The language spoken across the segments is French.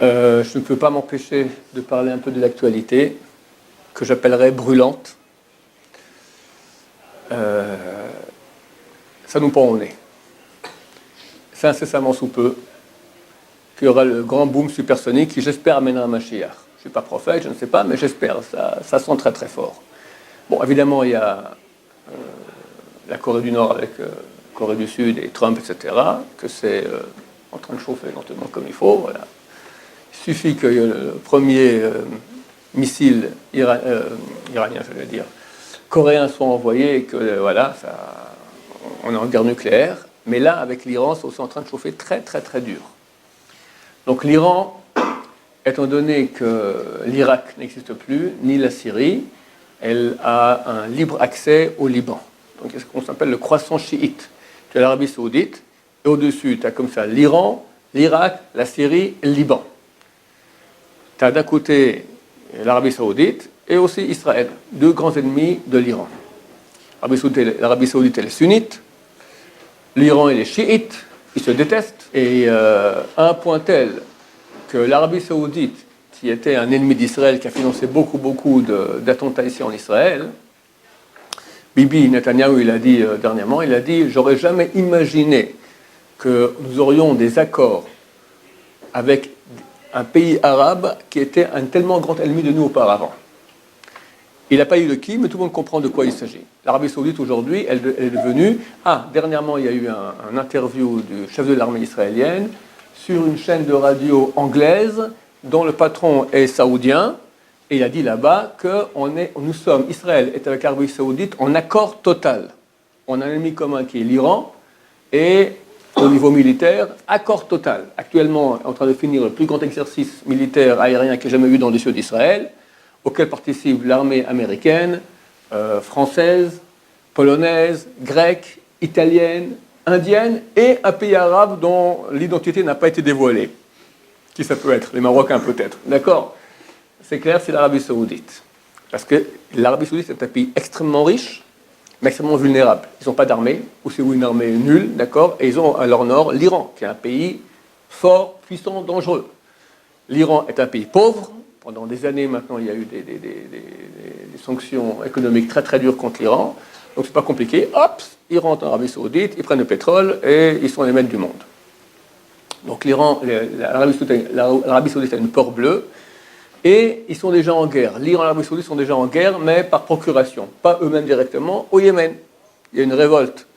Je ne peux pas m'empêcher de parler un peu de l'actualité, que j'appellerais brûlante. Ça nous pend au nez. C'est incessamment sous peu qu'il y aura le grand boom supersonique qui, j'espère, amènera un Mashiach. Je ne suis pas prophète, je ne sais pas, mais j'espère. Ça sent très très fort. Bon, évidemment, il y a la Corée du Nord avec la Corée du Sud et Trump, etc., que c'est en train de chauffer lentement comme il faut. Voilà. Il suffit que le premier missile iranien, je veux dire, coréen soit envoyé et que, voilà, on est en guerre nucléaire. Mais là, avec l'Iran, c'est aussi en train de chauffer très, très, très dur. Donc l'Iran, étant donné que l'Irak n'existe plus, ni la Syrie, elle a un libre accès au Liban. Donc c'est ce qu'on appelle le croissant chiite. Tu as l'Arabie Saoudite, et au-dessus, tu as comme ça l'Iran, l'Irak, la Syrie et le Liban. Tu as d'un côté l'Arabie Saoudite et aussi Israël, deux grands ennemis de l'Iran. L'Arabie Saoudite, elle est sunnite, l'Iran et les chiites, ils se détestent. Et à un point tel que l'Arabie Saoudite, qui était un ennemi d'Israël, qui a financé beaucoup d'attentats ici en Israël, Bibi Netanyahu, il a dit dernièrement, il a dit « J'aurais jamais imaginé que nous aurions des accords avec un pays arabe qui était un tellement grand ennemi de nous auparavant. » Il n'a pas dit de qui, mais tout le monde comprend de quoi il s'agit. L'Arabie Saoudite, aujourd'hui, elle est devenue... dernièrement, il y a eu un interview du chef de l'armée israélienne sur une chaîne de radio anglaise dont le patron est saoudien. Et il a dit là-bas que nous sommes, Israël est avec l'Arabie Saoudite en accord total. On a un ennemi commun qui est l'Iran. Et au niveau militaire, accord total. Actuellement, on est en train de finir le plus grand exercice militaire aérien qu'il y ait jamais eu dans les cieux d'Israël, auquel participe l'armée américaine, française, polonaise, grecque, italienne, indienne et un pays arabe dont l'identité n'a pas été dévoilée. Qui ça peut être? Les Marocains peut-être. D'accord? C'est clair, c'est l'Arabie Saoudite. Parce que l'Arabie Saoudite est un pays extrêmement riche, mais extrêmement vulnérable. Ils n'ont pas d'armée, ou c'est une armée nulle, d'accord? Et ils ont à leur nord l'Iran, qui est un pays fort, puissant, dangereux. L'Iran est un pays pauvre. Pendant des années maintenant, il y a eu des sanctions économiques très très dures contre l'Iran. Donc c'est pas compliqué. Hop, ils rentrent en Arabie Saoudite, ils prennent le pétrole et ils sont les maîtres du monde. Donc l'Arabie Saoudite a une peur bleue et ils sont déjà en guerre. l'Iran et l'Arabie Saoudite sont déjà en guerre, mais par procuration, pas eux-mêmes directement. Au Yémen, il y a une révolte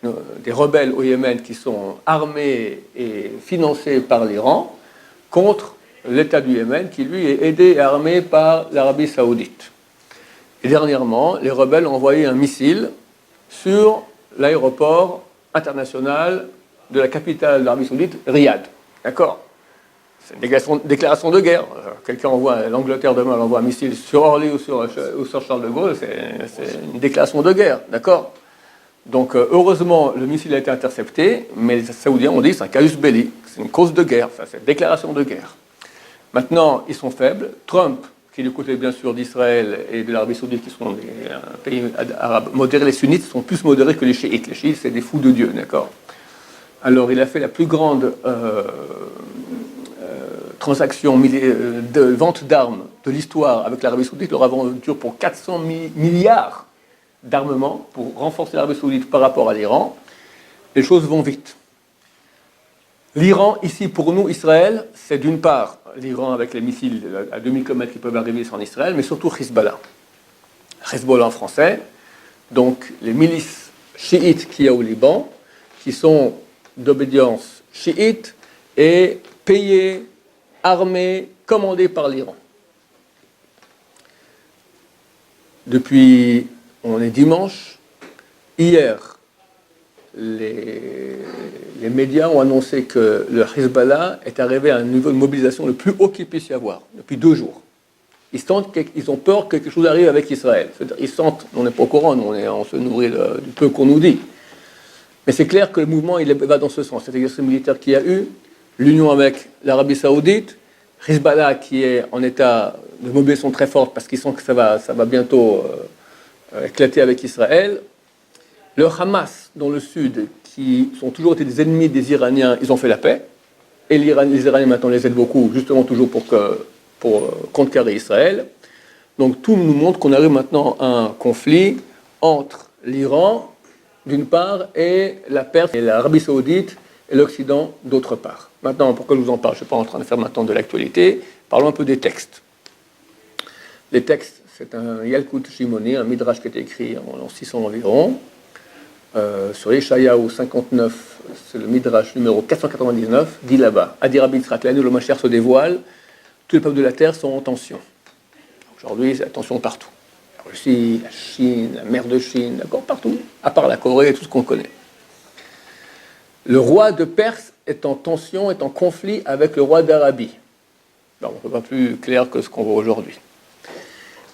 des rebelles au Yémen qui sont armés et financés par l'Iran contre l'État du Yémen, qui lui est aidé et armé par l'Arabie Saoudite. Et dernièrement, les rebelles ont envoyé un missile sur l'aéroport international de la capitale de l'Arabie Saoudite, Riyad. D'accord? C'est une déclaration de guerre. Quelqu'un envoie, l'Angleterre demain, elle envoie un missile sur Orly ou sur Charles de Gaulle, c'est une déclaration de guerre. D'accord? Donc, heureusement, le missile a été intercepté, mais les Saoudiens ont dit que c'est un casus belli, c'est une cause de guerre, c'est une déclaration de guerre. Maintenant, ils sont faibles. Trump, qui est du côté bien sûr d'Israël et de l'Arabie Saoudite, qui sont un pays arabe modéré, les sunnites sont plus modérés que les chiites. Les chiites, c'est des fous de Dieu, d'accord? Alors, il a fait la plus grande transaction de vente d'armes de l'histoire avec l'Arabie Saoudite. Il leur a vendu pour 400 milliards d'armements pour renforcer l'Arabie Saoudite par rapport à l'Iran. Les choses vont vite. L'Iran, ici, pour nous, Israël, c'est d'une part l'Iran avec les missiles à 2000 km qui peuvent arriver sur Israël, mais surtout Hezbollah. Hezbollah en français, donc les milices chiites qu'il y a au Liban, qui sont d'obédience chiite et payées, armées, commandées par l'Iran. Depuis, on est dimanche, hier, les médias ont annoncé que le Hezbollah est arrivé à un niveau de mobilisation le plus haut qu'il puisse y avoir, depuis 2 jours. Ils ont peur que quelque chose arrive avec Israël. Ils sentent, on n'est pas au courant, on se nourrit du peu qu'on nous dit. Mais c'est clair que le mouvement il va dans ce sens. Cet exercice militaire qu'il y a eu, l'union avec l'Arabie Saoudite, Hezbollah qui est en état de mobilisation très forte parce qu'ils sentent que ça va bientôt éclater avec Israël. Le Hamas, dans le sud, qui ont toujours été des ennemis des Iraniens, ils ont fait la paix. et les Iraniens maintenant les aident beaucoup, justement toujours pour contrecarrer Israël. Donc tout nous montre qu'on arrive maintenant à un conflit entre l'Iran, d'une part, et la Perse, et l'Arabie Saoudite, et l'Occident, d'autre part. Maintenant, pourquoi je vous en parle? Je ne suis pas en train de faire maintenant de l'actualité. Parlons un peu des textes. Les textes, c'est un Yalkut Shimoni, un midrash qui a été écrit en 600 environ, sur Yeshayahu 59, c'est le midrash numéro 499, dit là-bas, Adi Rabbi Yitzhak, l'année où le Mashiach se dévoile, tous les peuples de la terre sont en tension. Aujourd'hui, c'est la tension partout. La Russie, la Chine, la mer de Chine, d'accord, partout, à part la Corée et tout ce qu'on connaît. Le roi de Perse est en tension, est en conflit avec le roi d'Arabie. On ne peut pas plus clair que ce qu'on voit aujourd'hui.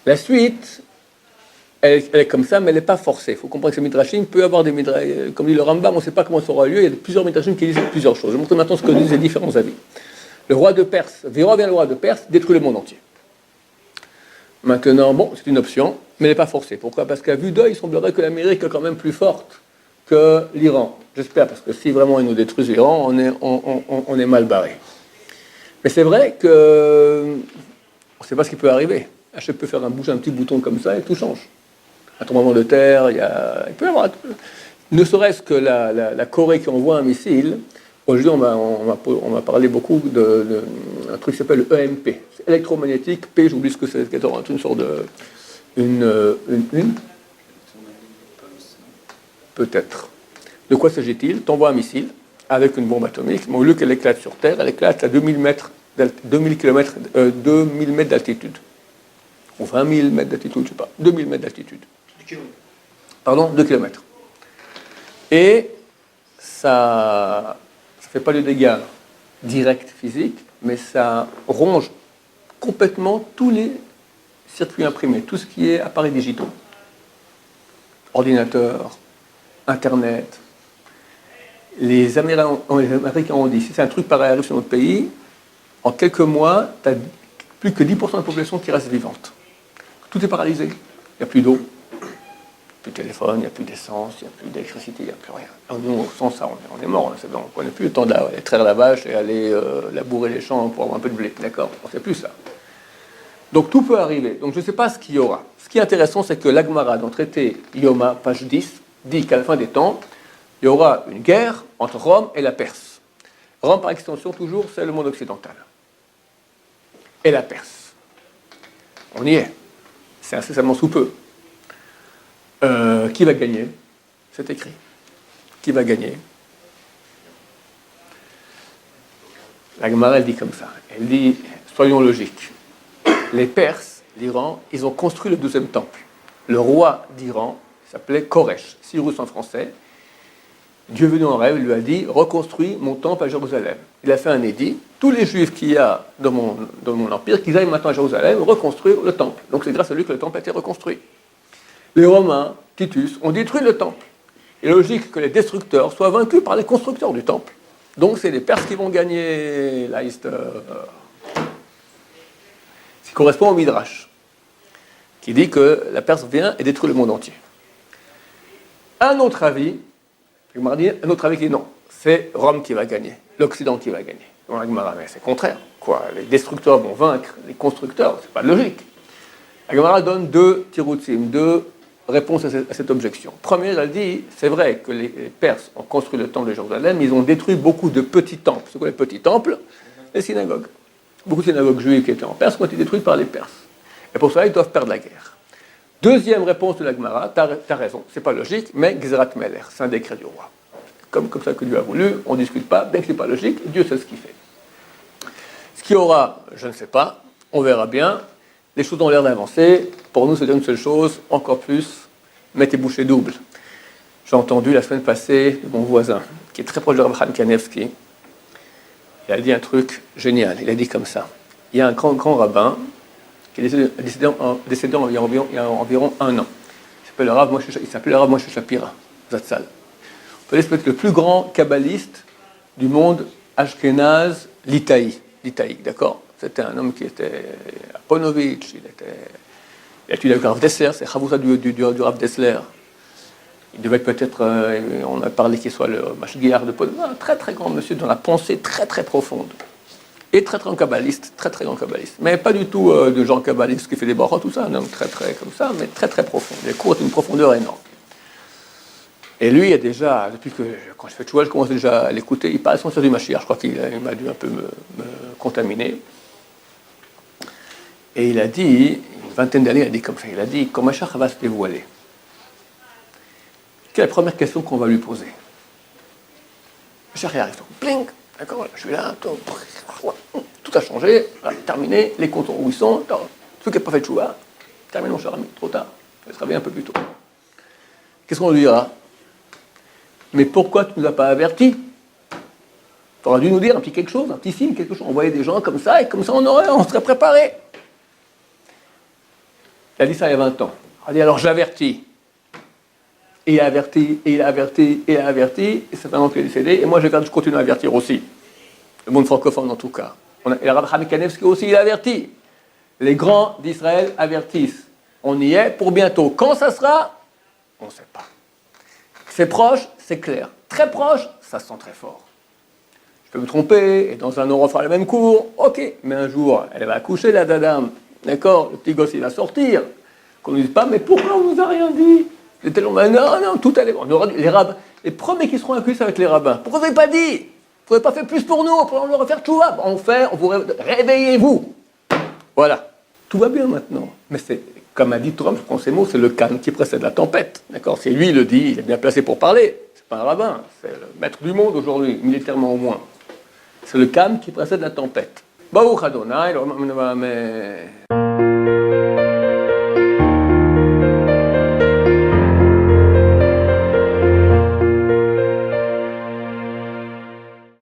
La suite, elle est comme ça, mais elle n'est pas forcée. Il faut comprendre que ce midrashim peut avoir des midrashim, comme dit le Rambam, on ne sait pas comment ça aura lieu, il y a plusieurs midrashim qui disent plusieurs choses. Je vais montrer maintenant ce que disent les différents avis. Le roi de Perse, vient le roi de Perse, détruit le monde entier. Maintenant, bon, c'est une option, mais elle n'est pas forcée. Pourquoi? Parce qu'à vue d'œil, il semblerait que l'Amérique est quand même plus forte que l'Iran. J'espère, parce que si vraiment ils nous détruisent l'Iran, on est mal barré. Mais c'est vrai que on ne sait pas ce qui peut arriver. Hachette peut faire bouger un petit bouton comme ça et tout change. Un tremblement de terre, il peut y avoir... Ne serait-ce que la Corée qui envoie un missile. Aujourd'hui, on m'a parlé beaucoup d'un truc qui s'appelle EMP. C'est électromagnétique, P, j'oublie ce que c'est, une sorte de... Une peut-être. De quoi s'agit-il? Tu envoies un missile avec une bombe atomique, mais au lieu qu'elle éclate sur Terre, elle éclate à 2000 mètres d'altitude. Ou 20 000 mètres d'altitude, je ne sais pas. 2000 mètres d'altitude. 2 km. Pardon, 2 km. Et ça ne fait pas de dégâts directs physiques, mais ça ronge complètement tous les circuits imprimés, tout ce qui est appareils digitaux. Ordinateurs, Internet. Les Américains ont dit, si c'est un truc pareil arrive sur notre pays, en quelques mois, tu as plus que 10% de la population qui reste vivante. Tout est paralysé. Il n'y a plus d'eau, plus de téléphone, il n'y a plus d'essence, il n'y a plus d'électricité, il n'y a plus rien. Nous, sans ça, on est mort. On n'a plus le temps d'aller traire la vache et aller labourer les champs pour avoir un peu de blé. D'accord? On ne sait plus ça. Donc tout peut arriver. Donc je ne sais pas ce qu'il y aura. Ce qui est intéressant, c'est que l'Agmara, dans le traité Yoma, page 10, dit qu'à la fin des temps, il y aura une guerre entre Rome et la Perse. Rome, par extension, toujours, c'est le monde occidental. Et la Perse. On y est. C'est incessamment sous peu. Qui va gagner? C'est écrit. Qui va gagner? La Gemara, elle dit comme ça. Elle dit, soyons logiques. Les Perses, l'Iran, ils ont construit le 12e temple. Le roi d'Iran s'appelait Koresh, Cyrus en français. Dieu venu en rêve, il lui a dit, reconstruis mon temple à Jérusalem. Il a fait un édit, tous les juifs qu'il y a dans mon empire, qu'ils aillent maintenant à Jérusalem reconstruire le temple. Donc c'est grâce à lui que le temple a été reconstruit. Les Romains, Titus, ont détruit le temple. Il est logique que les destructeurs soient vaincus par les constructeurs du temple. Donc c'est les Perses qui vont gagner la histoire. Ce qui correspond au Midrash, qui dit que la Perse vient et détruit le monde entier. Un autre avis qui dit non, c'est Rome qui va gagner, l'Occident qui va gagner. Mais c'est contraire. Quoi, les destructeurs vont vaincre les constructeurs, c'est pas logique. La Gemara donne deux réponses à cette objection. Première, elle dit, c'est vrai que les Perses ont construit le temple de Jérusalem, mais ils ont détruit beaucoup de petits temples. C'est quoi les petits temples? Les synagogues. Beaucoup de synagogues juives qui étaient en Perse ont été détruites par les Perses. Et pour ça, ils doivent perdre la guerre. Deuxième réponse de la Gemara, t'as raison, c'est pas logique, mais Gzerat Meler, c'est un décret du roi. Comme ça que Dieu a voulu, on ne discute pas, bien que ce n'est pas logique, Dieu sait ce qu'il fait. Ce qu'il y aura, je ne sais pas, on verra bien. Les choses ont l'air d'avancer. Pour nous, c'est une seule chose, encore plus, mettez bouchées doubles. J'ai entendu la semaine passée de mon voisin, qui est très proche de Rav Chaim Kanevski. Il a dit un truc génial. Il a dit comme ça. Il y a un grand rabbin qui est décédé il y a environ 1 an. Il s'appelait le Rav Moshe Shapira, Zatzal. On peut dire peut-être le plus grand kabbaliste du monde ashkénaze, l'Itaï, d'accord? C'était un homme qui était à Ponovitch, il a étudié avec Rav Dessler, c'est Chavouza du Rav Dessler. Il devait peut-être, on a parlé qu'il soit le Mashgiach de Paul, un très très grand monsieur dans la pensée très très profonde. Et très très grand kabbaliste, très très grand kabbaliste. Mais pas du tout de genre kabbaliste qui fait des barres, tout ça, un homme très très comme ça, mais très très profond. Les cours ont une profondeur énorme. Et lui, il a déjà, depuis que, quand je fais Tchouva, je commence déjà à l'écouter, il parle sans sur du Mashiach, je crois qu'il m'a dû un peu me contaminer. Et il a dit, une vingtaine d'années, il a dit comme ça, il a dit, quand Mashiach va se dévoiler, quelle est la première question qu'on va lui poser? Mashiach arrive, blink, d'accord, je suis là, tout a changé, voilà, terminé, les comptes où ils sont, ceux qui n'ont pas fait Tchouva, terminé mon cher ami, trop tard, il sera bien un peu plus tôt. Qu'est-ce qu'on lui dira? Mais pourquoi tu ne nous as pas avertis? Tu aurais dû nous dire un petit quelque chose, un petit signe, quelque chose. On voyait des gens comme ça, et comme ça on serait préparé. Il a dit ça il y a 20 ans. Il a dit alors j'avertis. Et il a averti, et il a averti, et il a averti, et ça fait un an qu'il est décédé, et moi je continue à avertir aussi. Le monde francophone en tout cas. Et le Rav Chaim Kanevski aussi, il a averti. Les grands d'Israël avertissent. On y est pour bientôt. Quand ça sera? On ne sait pas. C'est proche, c'est clair. Très proche, ça sent très fort. Je peux me tromper, et dans un an on fera le même cours, ok, mais un jour, elle va accoucher, la dame, d'accord, le petit gosse il va sortir, qu'on ne dise pas, mais pourquoi on ne nous a rien dit? Non, tout allait bon. Les rabbins, les premiers qui seront accusés, ça va être les rabbins. Pourquoi vous n'avez pas dit? Vous n'avez pas fait plus pour nous, on leur faire tchouva. On vous réveillez-vous. Voilà. Tout va bien maintenant. Mais c'est, comme a dit Trump, je prends ces mots, c'est le calme qui précède la tempête. D'accord? C'est lui, il le dit, il est bien placé pour parler. C'est pas un rabbin, c'est le maître du monde aujourd'hui, militairement au moins. C'est le calme qui précède la tempête. Baruch Adonai,